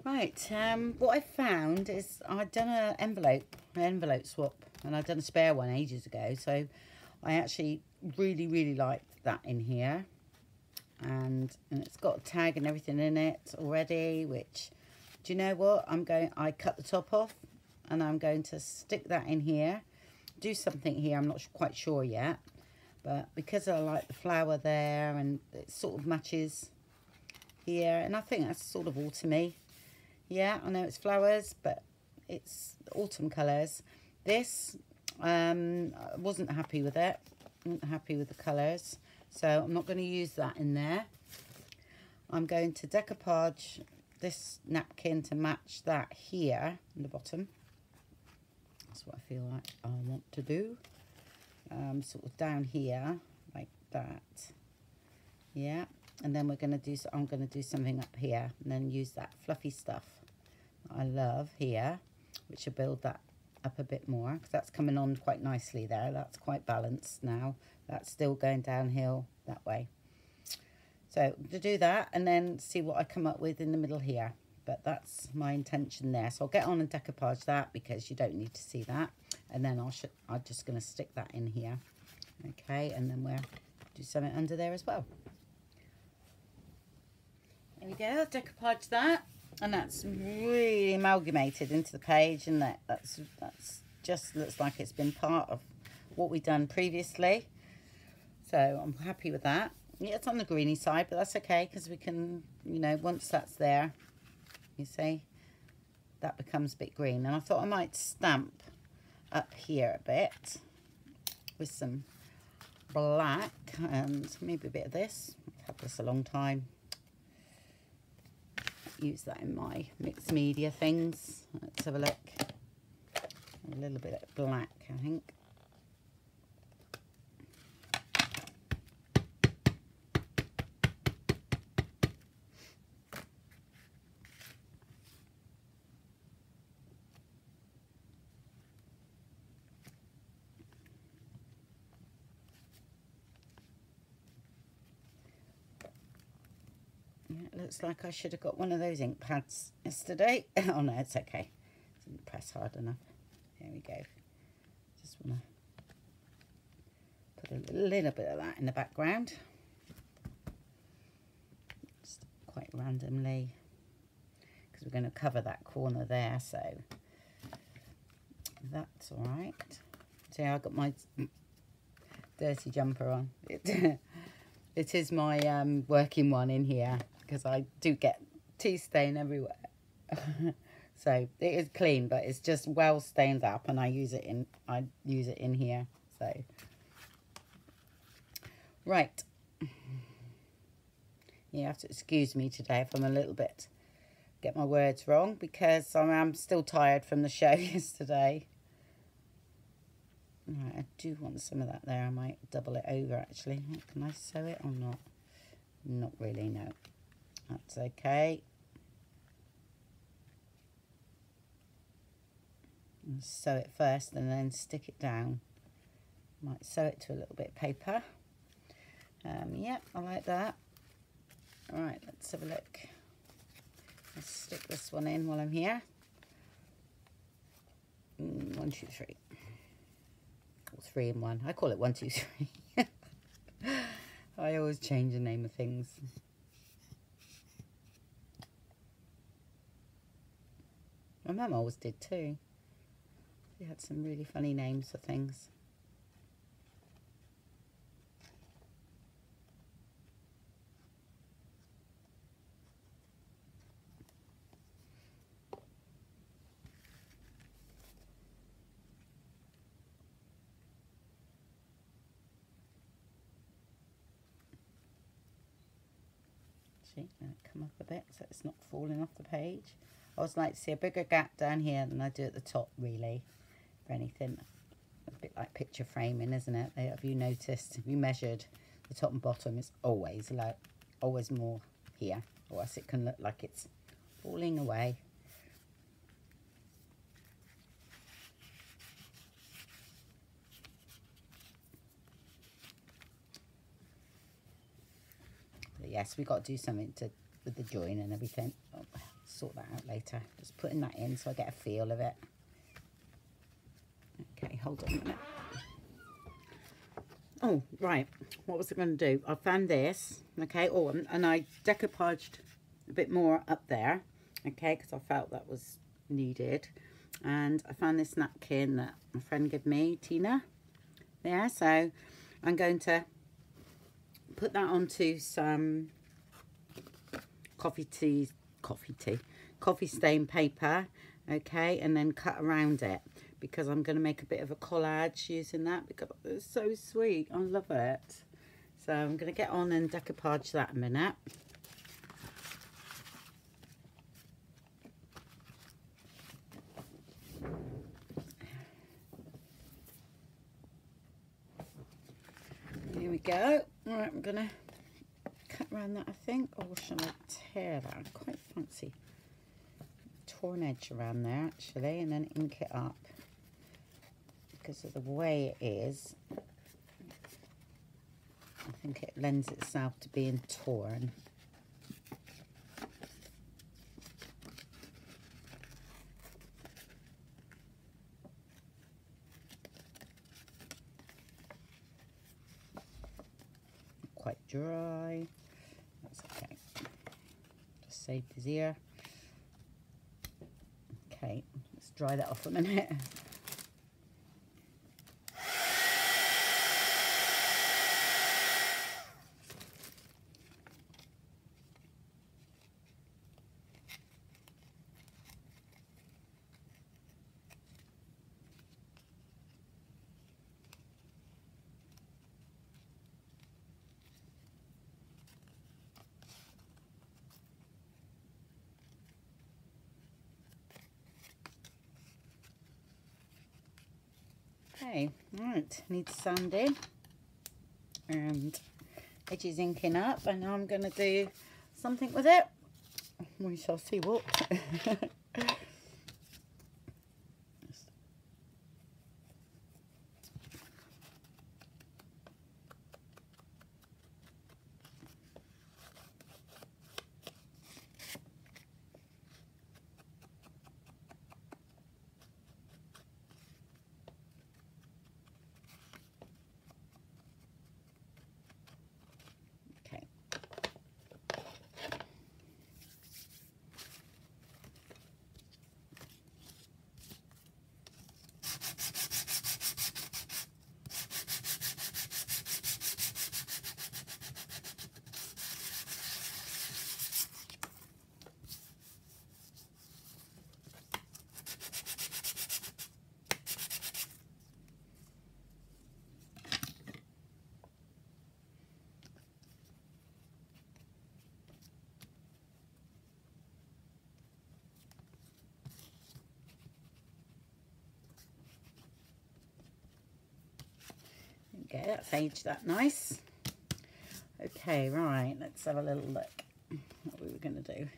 Right, what I found is I'd done an envelope swap, and I'd done a spare one ages ago, so I actually really liked that in here. And it's got a tag and everything in it already, which, do you know what, I cut the top off, and I'm going to stick that in here, do something here, I'm not quite sure yet, but because I like the flower there, and it sort of matches here, and I think that's sort of autumny. Yeah, I know it's flowers, but it's autumn colours. This, I wasn't happy with it. I wasn't happy with the colours. So I'm not going to use that in there. I'm going to decoupage this napkin to match that here in the bottom. That's what I feel like I want to do. Sort of down here, like that. Yeah. And then I'm going to do something up here, and then use that fluffy stuff that I love here, which will build that up a bit more, because that's coming on quite nicely there. That's quite balanced now. That's still going downhill that way. So to do that, and then see what I come up with in the middle here. But that's my intention there. So I'll get on and decoupage that, because you don't need to see that. And then I'm just going to stick that in here. Okay, and then we'll do something under there as well. There we go, decoupage that, and that's really amalgamated into the page, and that's just looks like it's been part of what we've done previously. So I'm happy with that. Yeah, it's on the greeny side, but that's okay, because we can, you know, once that's there, you see, that becomes a bit green. And I thought I might stamp up here a bit with some black and maybe a bit of this. I've had this a long time. Use that in my mixed media things. Let's have a look. A little bit of black, I think. It looks like I should have got one of those ink pads yesterday. Oh no, it's okay. Didn't press hard enough. There we go. Just want to put a little bit of that in the background. Just quite randomly, because we're going to cover that corner there, so that's all right. See, I got my dirty jumper on. It is my working one in here, because I do get tea stain everywhere. So it is clean, but it's just well stained up, and I use it in here. So right, you have to excuse me today if I'm a little bit get my words wrong, because I'm still tired from the show yesterday. Right, I do want some of that there. I might double it over actually. Can I sew it or not? Not really, no. That's okay. I'll sew it first and then stick it down. Might sew it to a little bit of paper. Yeah, I like that. All right, let's have a look. Let's stick this one in while I'm here. 1, 2, 3. 3 in 1. I call it 1, 2, 3. I always change the name of things. My mum always did too. She had some really funny names for things. See, let it come up a bit so it's not falling off the page. I always like to see a bigger gap down here than I do at the top, really, for anything. A bit like picture framing, isn't it? Have you noticed, if you measured the top and bottom, it's always more here, or else it can look like it's falling away. But yes, we've got to do something with the join and everything. Oh, sort that out later. Just putting that in so I get a feel of it. Okay, hold on a minute. Oh, right. What was I going to do? I found this, okay. Oh, and I decoupaged a bit more up there, okay, because I felt that was needed. And I found this napkin that my friend gave me, Tina. There, so I'm going to put that onto some coffee stain paper, okay, and then cut around it, because I'm going to make a bit of a collage using that, because it's so sweet. I love it. So I'm going to get on and decoupage that a minute. Here we go. All right, I'm going to cut around that, I think, or shall I tear that? I quite fancy torn edge around there, actually, and then ink it up. Because of the way it is, I think it lends itself to being torn. Quite dry. That's okay. Just saved his ear. Okay, let's dry that off a minute. Okay, right, needs sanding and edges inking up, and I'm going to do something with it. We shall see what. Okay, that's aged that nice. Okay, right, let's have a little look what we were going to do.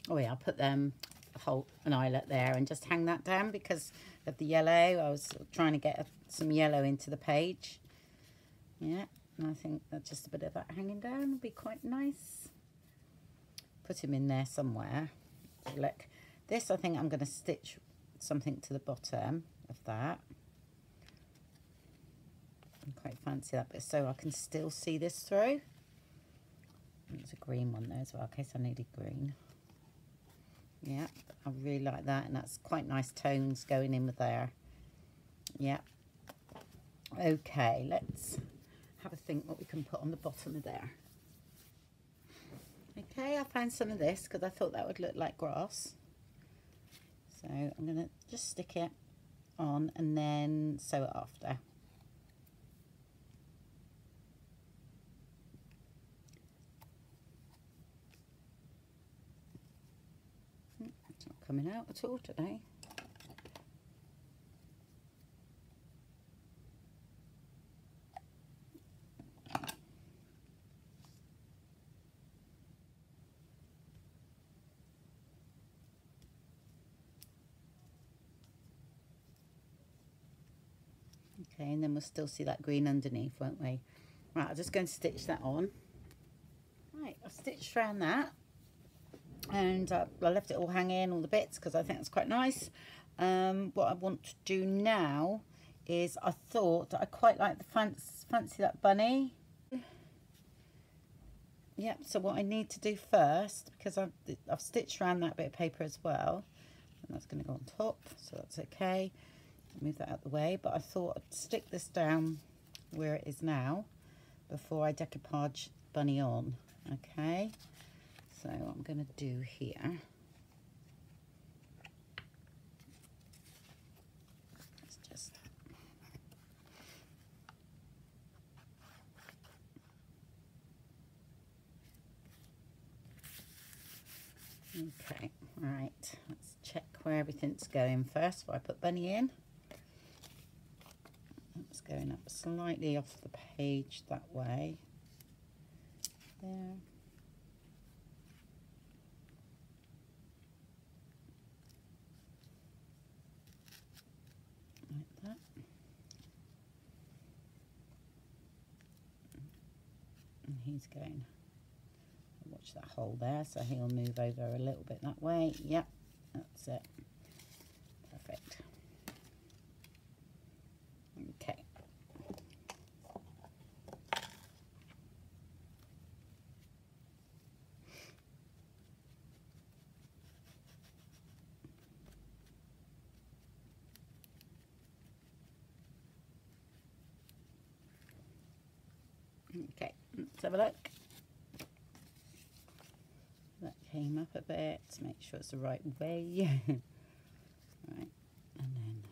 Oh yeah, I'll put an eyelet there and just hang that down because of the yellow. I was trying to get some yellow into the page. Yeah, and I think that just a bit of that hanging down would be quite nice. Put him in there somewhere. Look, this I think I'm going to stitch something to the bottom of that. I quite fancy that bit so I can still see this through. There's a green one there as well, in case I needed green. Yeah, I really like that, and that's quite nice tones going in with there. Yeah. Okay, let's have a think what we can put on the bottom of there. Okay, I found some of this because I thought that would look like grass. So I'm going to just stick it on and then sew it after. It's not coming out at all today. Okay, and then we'll still see that green underneath, won't we? Right, I'm just going to stitch that on. Right, I've stitched around that, and I left it all hanging, all the bits, because I think it's quite nice. What I want to do now is, I thought I quite like the fancy that bunny. Yep, so what I need to do first, because I've stitched around that bit of paper as well, and that's going to go on top, so that's okay. Move that out the way, but I thought I'd stick this down where it is now before I decoupage bunny on. Okay, so what I'm going to do here, it's just okay, right, let's check where everything's going first before I put bunny in. It's going up slightly off the page that way. There. Like that. And he's going, watch that hole there, so he'll move over a little bit that way. Yep, that's it. Perfect. Okay. Okay, let's have a look. That came up a bit, make sure it's the right way. Right, and then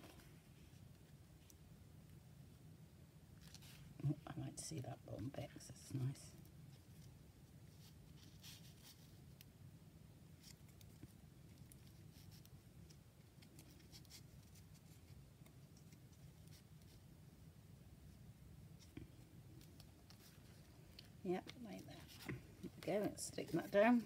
oh, I like to see that bottom bit because it's nice. Yep, like that. There we go, let's stick that down.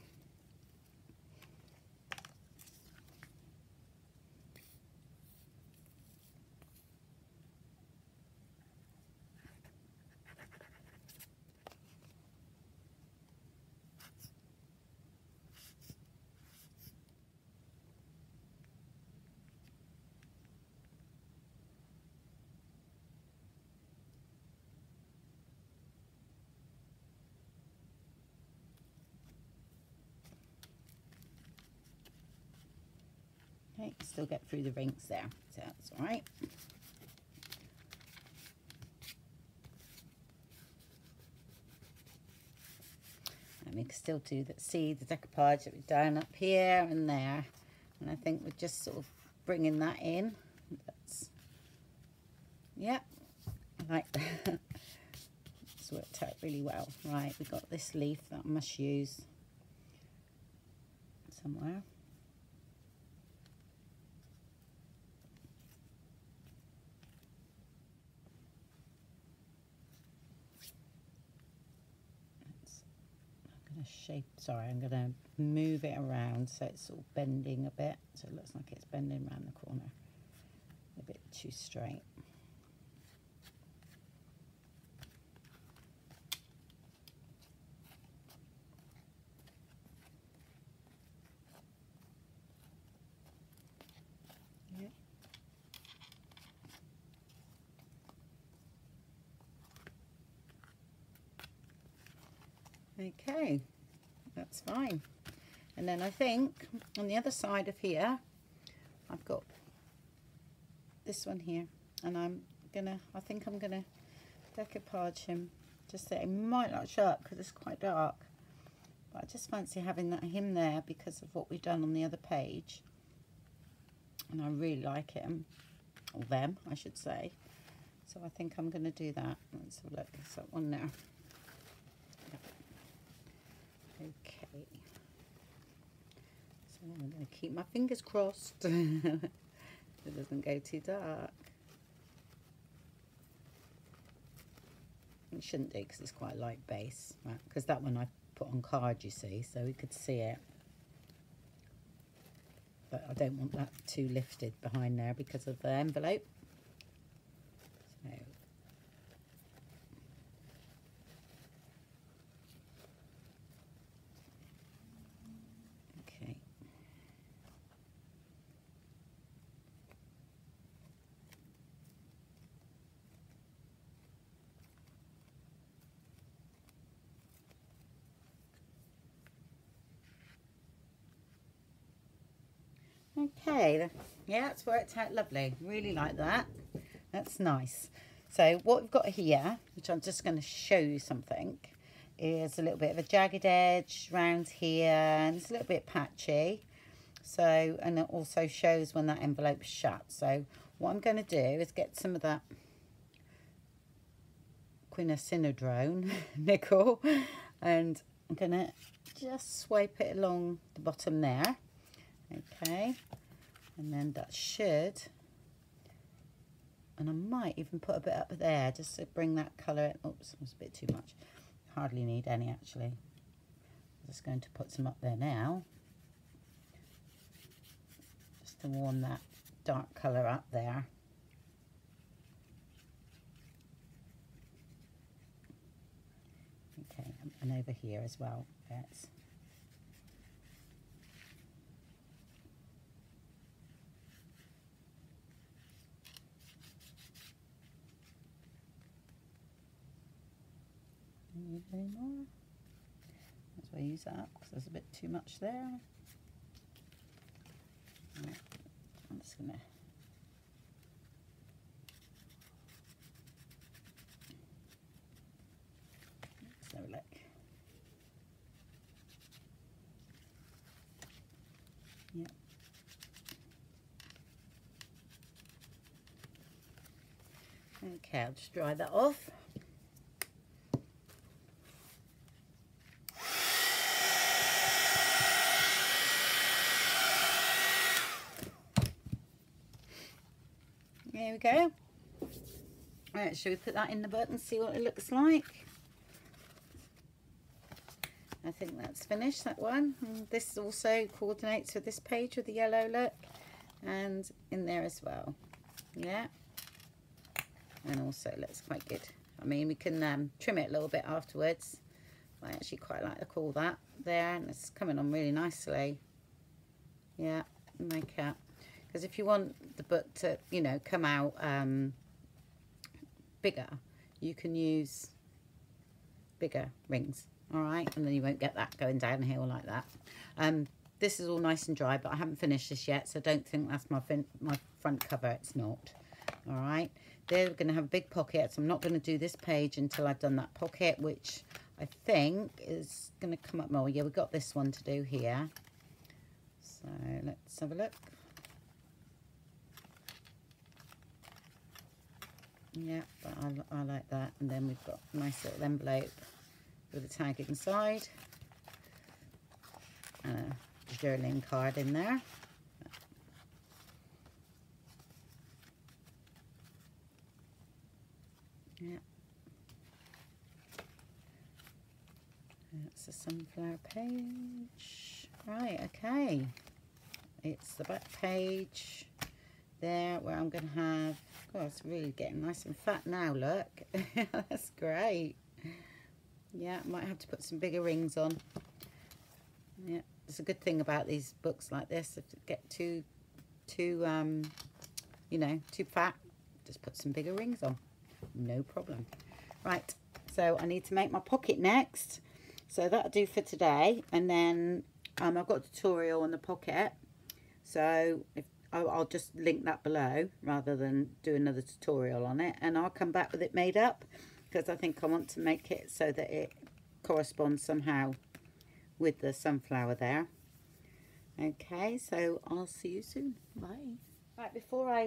Okay, still get through the rings there, so that's all right. And we can still see the decoupage that we've done up here and there, and I think we're just sort of bringing that in. That's, yep, I like that. It's worked out really well. Right, we've got this leaf that I must use somewhere. I'm going to move it around so it's sort of bending a bit, so it looks like it's bending around the corner a bit too straight. Yep. Okay, that's fine. And then I think on the other side of here, I've got this one here, and I think I'm gonna decoupage him just there. It might not show up because it's quite dark, but I just fancy having him there because of what we've done on the other page, and I really like him, or them I should say. So I think I'm gonna do that. Let's have a look. It's that one now. Okay, so I'm going to keep my fingers crossed it doesn't go too dark. It shouldn't do because it's quite a light base, right? Because that one I put on card, you see, so we could see it. But I don't want that too lifted behind there because of the envelope. So Okay, yeah, it's worked out lovely. Really like that. That's nice. So what we've got here, which I'm just going to show you something, is a little bit of a jagged edge around here, and it's a little bit patchy. So, and it also shows when that envelope's shut. So what I'm going to do is get some of that quinacinodrone nickel, and I'm going to just swipe it along the bottom there. Okay, and then that should, and I might even put a bit up there just to bring that colour. Oops, it was a bit too much. Hardly need any actually. I'm just going to put some up there now, just to warm that dark colour up there. Okay, and over here as well. Yes. Need any more? As well use that up because there's a bit too much there. Right. I'm just gonna let's have a look. Yep. Okay, I'll just dry that off. There we go. Right, shall we put that in the book and see what it looks like? I think that's finished, that one. And this also coordinates with this page with the yellow look, and in there as well. Yeah, and also looks quite good. I mean, we can trim it a little bit afterwards. I actually quite like the call that there, and it's coming on really nicely. Yeah, make it. Because if you want the book to, you know, come out bigger, you can use bigger rings, all right? And then you won't get that going downhill like that. This is all nice and dry, but I haven't finished this yet, so don't think that's my front cover. It's not, all right? They're going to have a big pocket, so I'm not going to do this page until I've done that pocket, which I think is going to come up more. Yeah, we've got this one to do here. So let's have a look. Yeah, but I like that. And then we've got a nice little envelope with a tag inside and a journaling card in there. Yeah, that's the sunflower page. Right, okay, it's the back page there where I'm going to have, oh, it's really getting nice and fat now, look. That's great. Yeah, might have to put some bigger rings on. Yeah, it's a good thing about these books like this. If you get too you know, too fat, just put some bigger rings on. No problem. Right, so I need to make my pocket next. So that'll do for today. And then I've got a tutorial on the pocket. So if I'll just link that below rather than do another tutorial on it, and I'll come back with it made up because I think I want to make it so that it corresponds somehow with the sunflower there. Okay, so I'll see you soon. Bye. Right, before I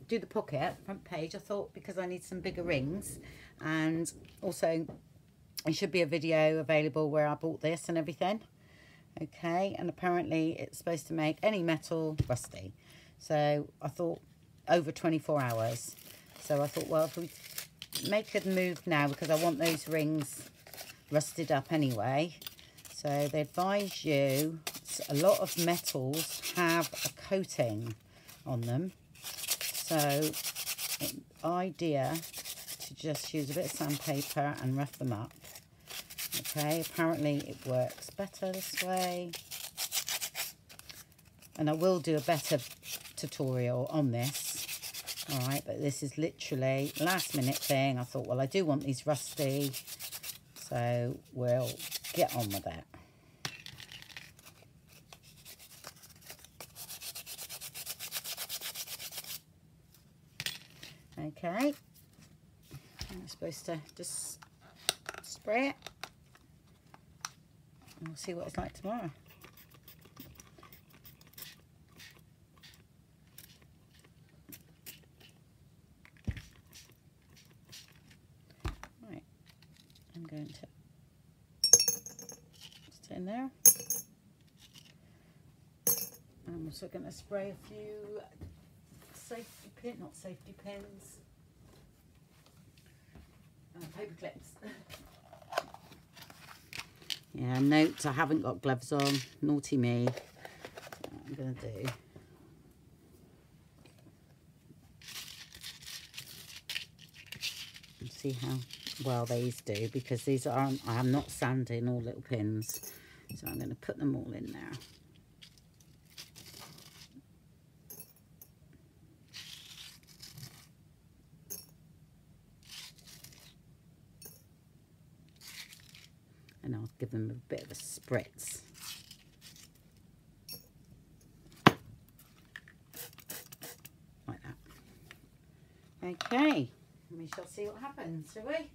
do the pocket front page, I thought because I need some bigger rings, and also there should be a video available where I bought this and everything. Okay, and apparently it's supposed to make any metal rusty. So I thought over 24 hours. So I thought, well, if we make a move now, because I want those rings rusted up anyway. So they advise you, a lot of metals have a coating on them. So idea to just use a bit of sandpaper and rough them up. Okay, apparently it works better this way. And I will do a better tutorial on this. All right, but this is literally last minute thing. I thought, well, I do want these rusty, so we'll get on with it. Okay. I'm supposed to just spray it. And we'll see what it's like tomorrow. Right. I'm going to just in there. I'm also going to spray a few not safety pins, paper clips. Yeah, note, I haven't got gloves on, naughty me. What I'm going to do, and see how well these do, because these aren't, I am not sanding all little pins, so I'm going to put them all in there. And I'll give them a bit of a spritz. Like that. Okay, we shall see what happens, shall we?